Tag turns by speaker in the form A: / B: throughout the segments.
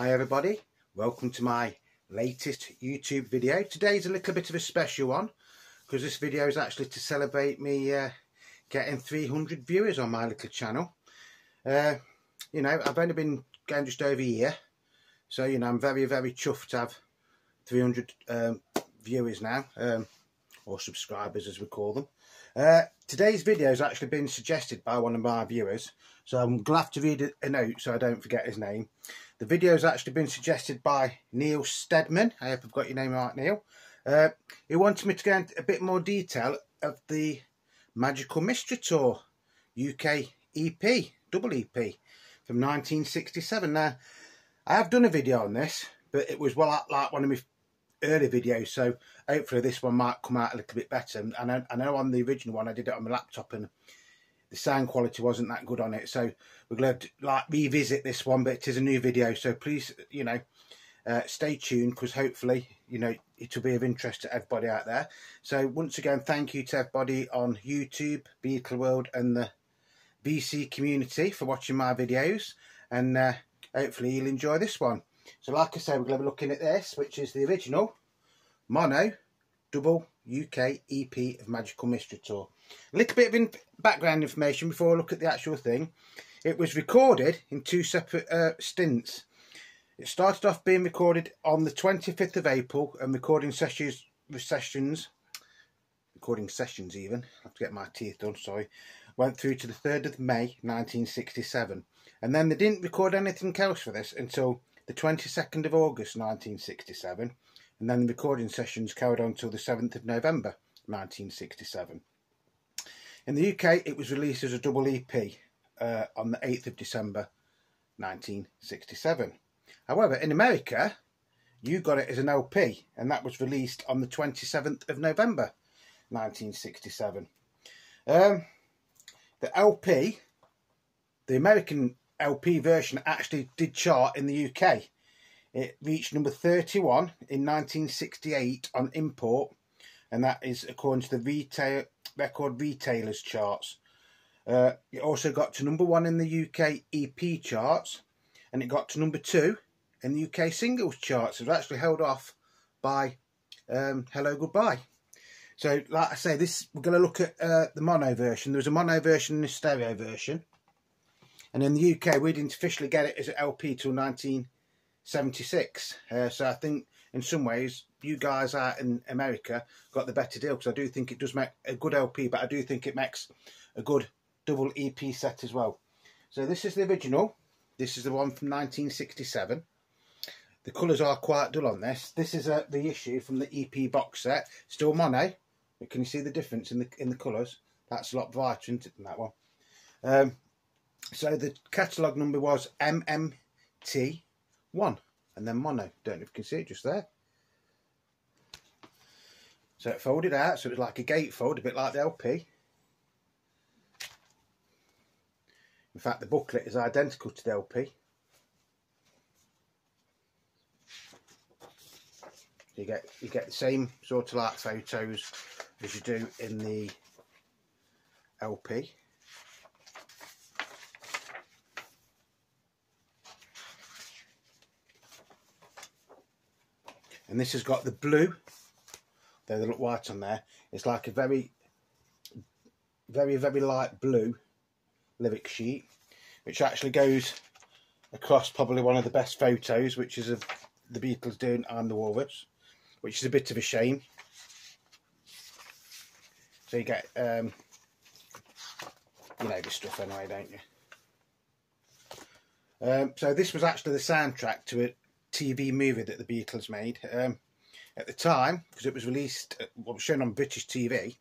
A: Hi everybody, welcome to my latest YouTube video. Today's a little bit of a special one because this video is actually to celebrate me getting 300 viewers on my little channel. You know, I've only been going just over a year, so you know, I'm very chuffed to have 300 viewers now, or subscribers as we call them. Today's video has actually been suggested by one of my viewers, so I'm going to have to read a note so I don't forget his name. The video has actually been suggested by Neil Stedman. I hope I've got your name right, Neil. He wanted me to go into a bit more detail of the Magical Mystery Tour UK EP, double EP from 1967. Now, I have done a video on this, but it was like one of my early videos, so hopefully this one might come out a little bit better. And I know on the original one I did it on my laptop and the sound quality wasn't that good on it, so we're going to like revisit this one, but it is a new video, so please, you know, stay tuned, because hopefully, you know, it will be of interest to everybody out there. So once again, thank you to everybody on YouTube, Beatle World and the BC community for watching my videos, and hopefully you'll enjoy this one. So like I said, we're going to be looking at this, which is the original mono double UK EP of Magical Mystery Tour. A little bit of background information before I look at the actual thing. It was recorded in two separate stints. It started off being recorded on the 25th of April, and recording sessions even, I have to get my teeth done, sorry, went through to the 3rd of May 1967. And then they didn't record anything else for this until the 22nd of August 1967, and then the recording sessions carried on until the 7th of November 1967. In the UK, it was released as a double EP on the 8th of December 1967. However, in America, you got it as an LP, and that was released on the 27th of November 1967. The LP, the American LP version, actually did chart in the UK. It reached number 31 in 1968 on import, and that is according to the record retailers charts. It also got to number 1 in the UK EP charts, and it got to number 2 in the UK singles charts. It was actually held off by Hello Goodbye. So like I say, we're going to look at the mono version. There was a mono version and a stereo version, and in the UK we didn't officially get it as an LP till 1976. So I think in some ways you guys out in America got the better deal, because I do think it does make a good LP, but I do think it makes a good double EP set as well. So this is the original. This is the one from 1967. The colours are quite dull on this. This is the issue from the EP box set. Still mono, but can you see the difference in the colours? That's a lot brighter, isn't it, than that one? So the catalogue number was MMT1, and then mono. Don't know if you can see it just there. So it folded out, so it was like a gatefold, a bit like the LP. In fact, the booklet is identical to the LP. You get the same sort of like photos as you do in the LP. And this has got the blue. They look white on there. It's like a very light blue lyric sheet, which actually goes across probably one of the best photos, which is of the Beatles doing I'm the Walrus, which is a bit of a shame. So you get, you know this stuff anyway, don't you? So this was actually the soundtrack to a TV movie that the Beatles made. At the time, because it was released, well, shown on British TV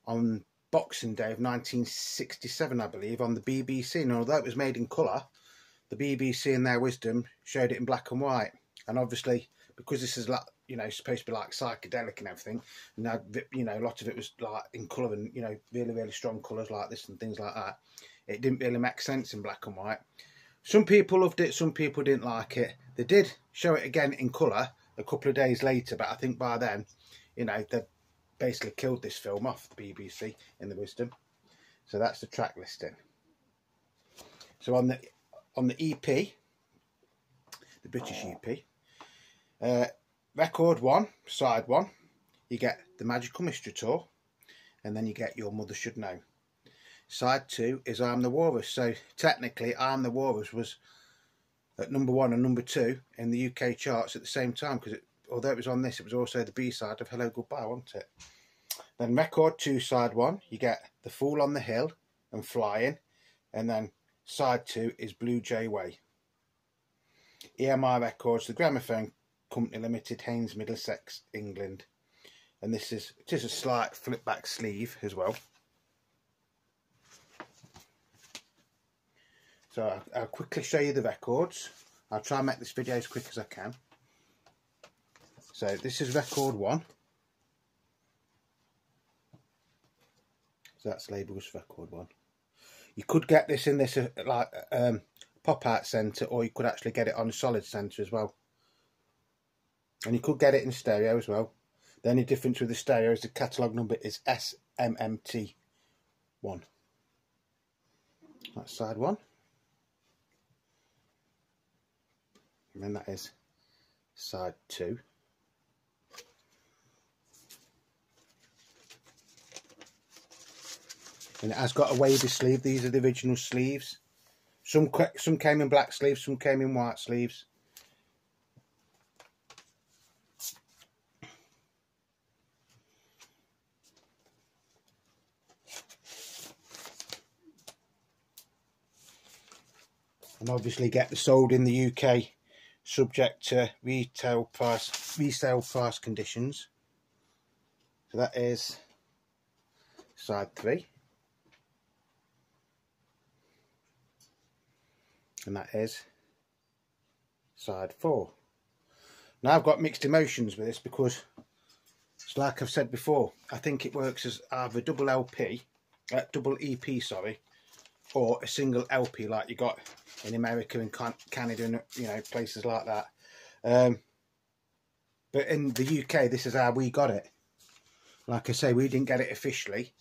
A: on Boxing Day of 1967, I believe, on the BBC. And although it was made in colour, the BBC in their wisdom showed it in black and white. And obviously, because this is like, you know, supposed to be like psychedelic and everything, and now, you know, a lot of it was like in colour and, you know, really strong colours like this and things like that, it didn't really make sense in black and white. Some people loved it, some people didn't like it. They did show it again in colour a couple of days later, but I think by then, you know, they've basically killed this film off, the BBC in the wisdom. So that's the track listing. So on the EP, the British EP. Record 1, side 1, you get The Magical Mystery Tour, and then you get Your Mother Should Know. Side 2 is I'm the Walrus. So technically I'm the Walrus was at #1 and #2 in the UK charts at the same time, because although it was on this, it was also the B-side of Hello Goodbye, wasn't it? Then record 2, side 1, you get The Fool on the Hill and Flying, and then side 2 is Blue Jay Way. EMI Records, the Gramophone Company Limited, Haynes, Middlesex, England. And it is a slight flip back sleeve as well. So I'll quickly show you the records. I'll try and make this video as quick as I can. So this is record 1. So that's labelled as record 1. You could get this in this pop art centre, or you could actually get it on a solid centre as well. And you could get it in stereo as well. The only difference with the stereo is the catalogue number is SMMT1. That's side 1. And then that is side 2. And it has got a wavy sleeve. These are the original sleeves. Some came in black sleeves, some came in white sleeves. And obviously get the sold in the UK, subject to resale price conditions. So that is side 3. And that is side 4. Now I've got mixed emotions with this, because it's like I've said before, I think it works as either double EP, sorry, or a single LP like you got in America and Canada and, you know, places like that. But in the UK, this is how we got it. Like I say, we didn't get it officially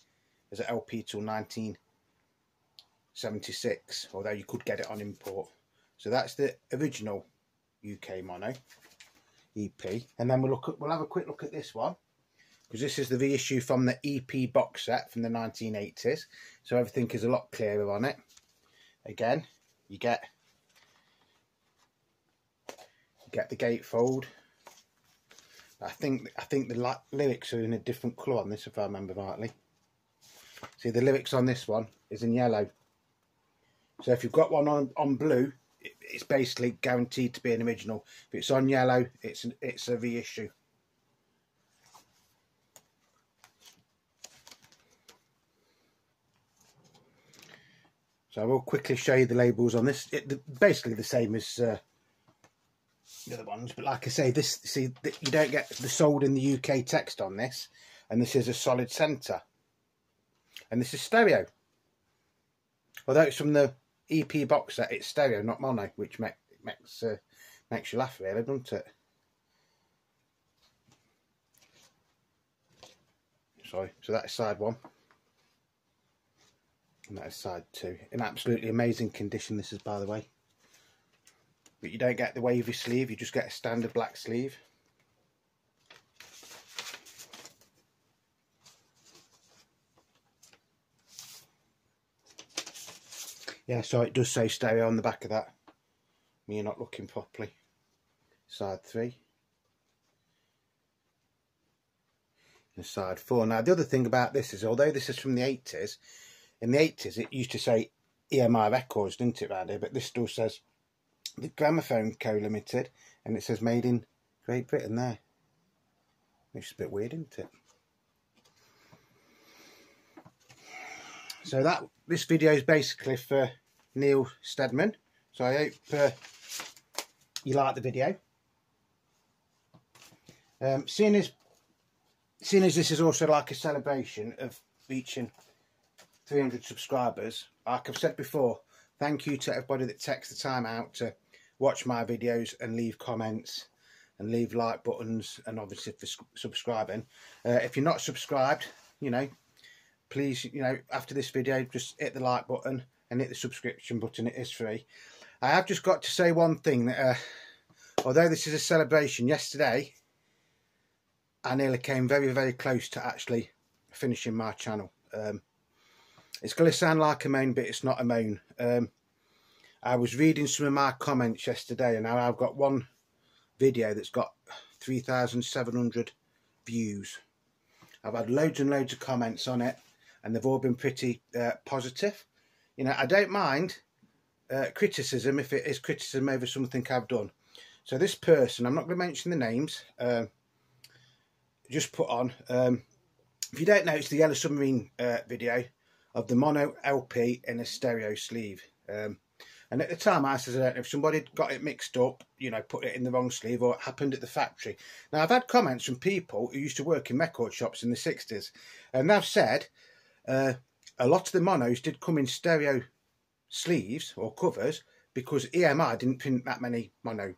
A: as an LP till 1976, although you could get it on import. So that's the original UK mono EP. And then we'll have a quick look at this one, because this is the reissue from the EP box set from the 1980s. So everything is a lot clearer on it. Again, you get the gatefold. I think the lyrics are in a different colour on this, if I remember rightly. See, the lyrics on this one is in yellow. So if you've got one on blue, it's basically guaranteed to be an original. If it's on yellow, it's a reissue. So I will quickly show you the labels on this. Basically the same as the other ones, but like I say, you don't get the sold in the UK text on this, and this is a solid centre, and this is stereo. Although it's from the EP box set, it's stereo, not mono, which makes you laugh, really, doesn't it? Sorry. So that's side 1. And that is side 2. In absolutely amazing condition, this is, by the way. But you don't get the wavy sleeve, you just get a standard black sleeve. Yeah, so it does say stereo on the back of that when you're not looking properly. Side 3. And side 4. Now the other thing about this is, although this is from the 80s, in the 80s it used to say EMI Records, didn't it, around here? But this still says the Gramophone Co Limited, and it says made in Great Britain there. Which is a bit weird, isn't it? So this video is basically for Neil Steadman. So I hope you like the video. Seeing as this is also like a celebration of reaching 300 subscribers, like I've said before, thank you to everybody that takes the time out to watch my videos and leave comments and leave like buttons, and obviously for subscribing. If you're not subscribed, please, after this video, just hit the like button and hit the subscription button. It is free. I have just got to say one thing that although this is a celebration, yesterday I nearly came very, very close to actually finishing my channel. It's going to sound like a moan, but it's not a moan. I was reading some of my comments yesterday, and now I've got one video that's got 3,700 views. I've had loads and loads of comments on it, and they've all been pretty positive. You know, I don't mind criticism if it is criticism over something I've done. So this person, I'm not going to mention the names, just put on, if you don't know, it's the Yellow Submarine video of the mono LP in a stereo sleeve. And at the time I said, I don't know if somebody got it mixed up, you know, put it in the wrong sleeve, or it happened at the factory. Now, I've had comments from people who used to work in record shops in the 60s, and they've said a lot of the monos did come in stereo sleeves or covers because EMI didn't print that many mono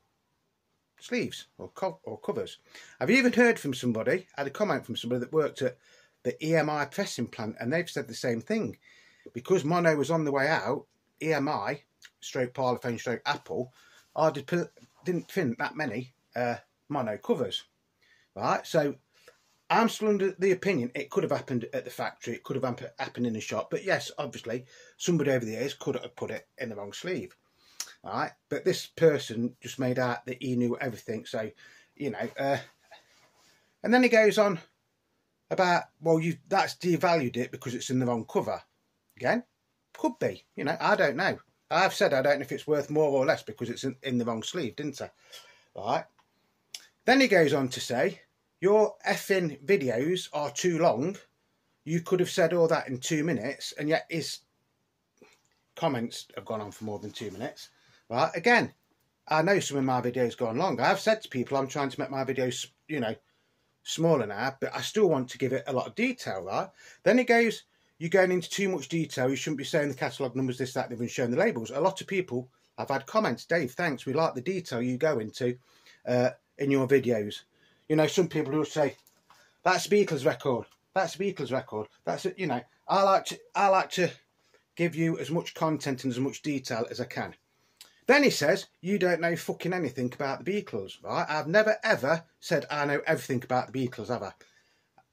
A: sleeves or covers. I've even heard from somebody, had a comment from somebody that worked at the EMI pressing plant, and they've said the same thing. Because mono was on the way out, EMI stroke Parlophone stroke Apple didn't print that many mono covers, right? So I'm still under the opinion it could have happened at the factory, it could have happened in the shop, but yes, obviously somebody over the years could have put it in the wrong sleeve, right? But this person just made out that he knew everything. So, you know, and then he goes on about, well, that's devalued it because it's in the wrong cover. Again, could be, you know, I don't know. I've said I don't know if it's worth more or less because it's in the wrong sleeve, didn't I? Right. Then he goes on to say, your effing videos are too long. You could have said all that in 2 minutes, and yet his comments have gone on for more than 2 minutes. Right. Again, I know some of my videos go on long. I've said to people I'm trying to make my videos, you know, smaller now, but I still want to give it a lot of detail, right? Then he goes, you're going into too much detail. You shouldn't be saying the catalogue numbers, this, that, they've been showing the labels. A lot of people have had comments, Dave, thanks, we like the detail you go into in your videos. You know, some people will say, that's a Beatles record, that's a Beatles record, that's it. You know, I like to give you as much content and as much detail as I can. Then he says, you don't know fucking anything about the Beatles, right? I've never ever said I know everything about the Beatles, have I?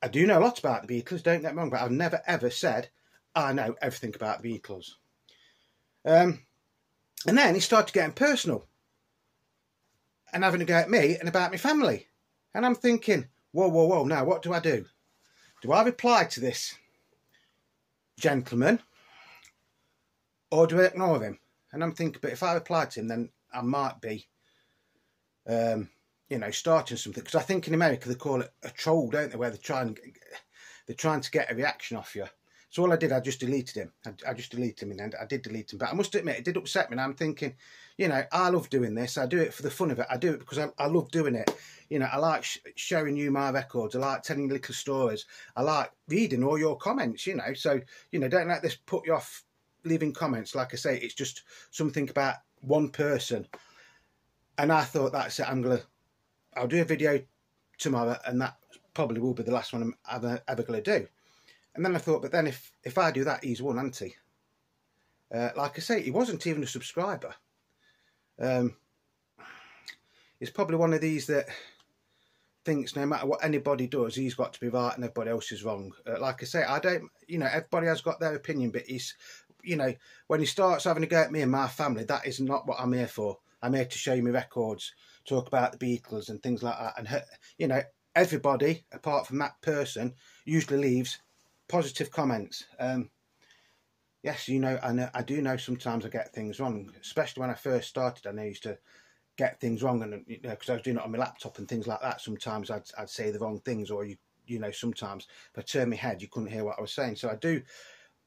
A: I do know a lot about the Beatles, don't get me wrong, but I've never ever said I know everything about the Beatles. And then he started getting personal and having a go at me and about my family. And I'm thinking, whoa, whoa, whoa, now what do I do? Do I reply to this gentleman or do I ignore him? And I'm thinking, but if I reply to him, then I might be, you know, starting something. Because I think in America they call it a troll, don't they? Where they're trying to get a reaction off you. So all I did, I just deleted him. I just deleted him in the end. I did delete him. But I must admit, it did upset me. And I'm thinking, you know, I love doing this. I do it for the fun of it. I do it because I love doing it. You know, I like showing you my records. I like telling you little stories. I like reading all your comments, you know. So, you know, don't let this put you off leaving comments. Like I say, it's just something about one person. And I thought, that's it. I'll do a video tomorrow, and that probably will be the last one I'm ever going to do. And then I thought, but then if I do that, he's won, hasn't he? Like I say, he wasn't even a subscriber. He's probably one of these that thinks no matter what anybody does, he's got to be right and everybody else is wrong. Like I say, I don't, you know, everybody has got their opinion, but he's, you know, when he starts having a go at me and my family, that is not what I'm here for. I'm here to show you my records, talk about the Beatles and things like that. And, you know, everybody, apart from that person, usually leaves positive comments. Yes, you know, I do know sometimes I get things wrong, especially when I first started. I know I used to get things wrong, and you know, because I was doing it on my laptop and things like that. Sometimes I'd say the wrong things, or you know, sometimes if I turned my head, you couldn't hear what I was saying. So I do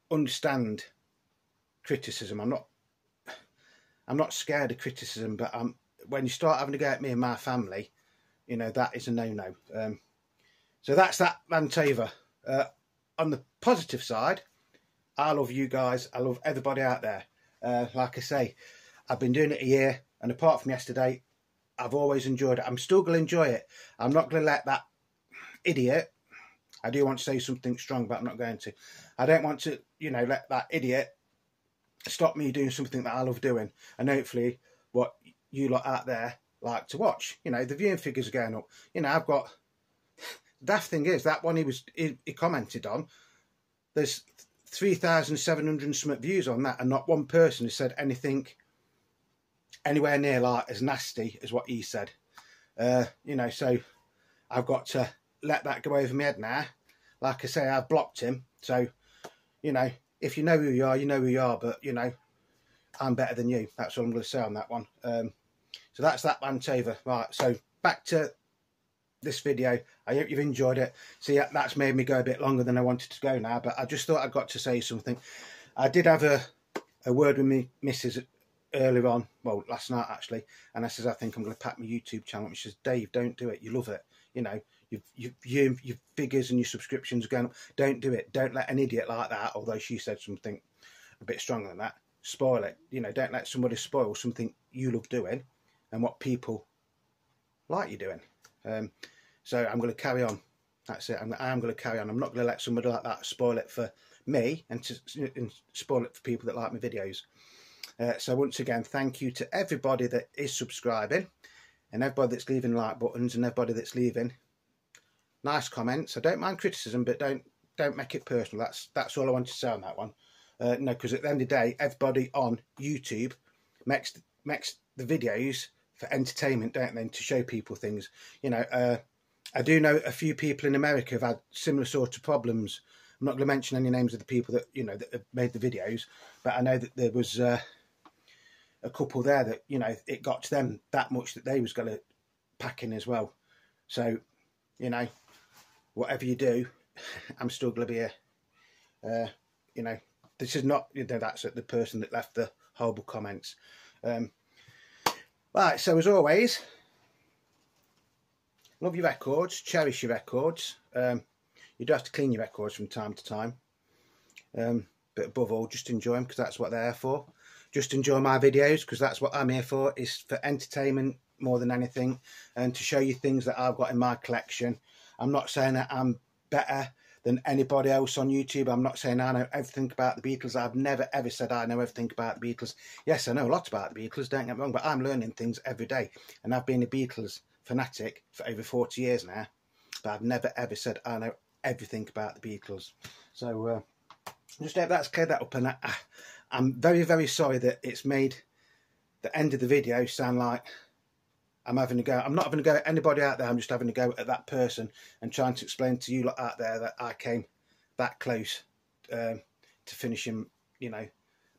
A: understand criticism. I'm not scared of criticism, but when you start having to go at me and my family, you know, that is a no-no. So that's that rant over. On the positive side, I love you guys. I love everybody out there. Like I say, I've been doing it a year, and apart from yesterday, I've always enjoyed it. I'm still going to enjoy it. I'm not going to let that idiot, I do want to say something strong, but I'm not going to. I don't want to, you know, let that idiot stop me doing something that I love doing. And hopefully what you lot out there like to watch. You know, the viewing figures are going up. You know, I've got, daft thing is, that one he commented on, there's 3,700 something views on that, and not one person has said anything anywhere near like as nasty as what he said. You know, so I've got to let that go over my head now. Like I say, I've blocked him, so, you know, if you know who you are, you know who you are, but, you know, I'm better than you. That's all I'm going to say on that one. So that's that rant over. Right, so back to this video. I hope you've enjoyed it. See, that's made me go a bit longer than I wanted to go now, but I just thought I got to say something. I did have a word with me missus earlier on, well, last night actually, and I says, I think I'm going to pack my YouTube channel. And she says, Dave, don't do it. You love it. You know, your figures and your subscriptions are going up. Don't do it. Don't let an idiot like that, although she said something a bit stronger than that, spoil it. You know, don't let somebody spoil something you love doing and what people like you doing. So I'm going to carry on. That's it. I'm going to carry on. I'm not going to let somebody like that spoil it for me and spoil it for people that like my videos. So once again, thank you to everybody that is subscribing, and everybody that's leaving like buttons, and everybody that's leaving nice comments. I don't mind criticism, but don't make it personal. That's all I want to say on that one. No, because at the end of the day, everybody on YouTube makes the videos for entertainment, don't they? To show people things. You know, I do know a few people in America have had similar sort of problems. I'm not going to mention any names of the people that, you know, that have made the videos, but I know that there was a couple there that, you know, it got to them that much that they was going to pack in as well. So, you know, whatever you do, I'm still going to be here. You know, this is not, you know, that's the person that left the horrible comments. Right, so as always, love your records, cherish your records. You do have to clean your records from time to time. But above all, just enjoy them, because that's what they're there for. Just enjoy my videos, because that's what I'm here for, is for entertainment more than anything, and to show you things that I've got in my collection. I'm not saying that I'm better than anybody else on YouTube. I'm not saying I know everything about the Beatles. I've never ever said I know everything about the Beatles. Yes, I know a lot about the Beatles, don't get me wrong, but I'm learning things every day, and I've been a Beatles fanatic for over 40 years now, but I've never ever said I know everything about the Beatles. So just hope that's cleared that up, and I'm very, very sorry that it's made the end of the video sound like I'm having a go. I'm not having a go at anybody out there. I'm just having a go at that person and trying to explain to you lot out there that I came that close to finishing, you know,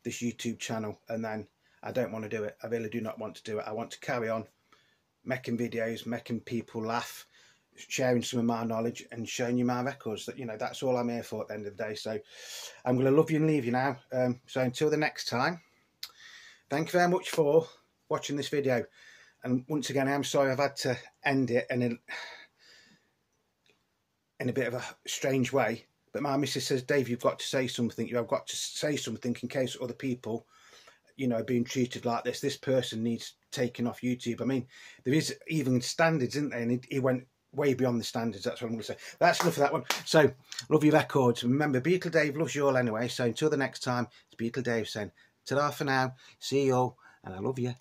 A: this YouTube channel, and then I don't want to do it. I really do not want to do it. I want to carry on making videos, making people laugh, sharing some of my knowledge and showing you my records. That, you know, that's all I'm here for at the end of the day. So I'm going to love you and leave you now. So until the next time, thank you very much for watching this video. And once again, I'm sorry I've had to end it in a bit of a strange way. But my missus says, Dave, you've got to say something. You've got to say something in case other people, you know, are being treated like this. This person needs taken off YouTube. I mean, there is even standards, isn't there? And he went way beyond the standards. That's what I'm going to say. That's enough of that one. So, love your records. Remember, Beatle Dave loves you all anyway. So until the next time, it's Beatle Dave saying, ta-ra for now. See you all, and I love you.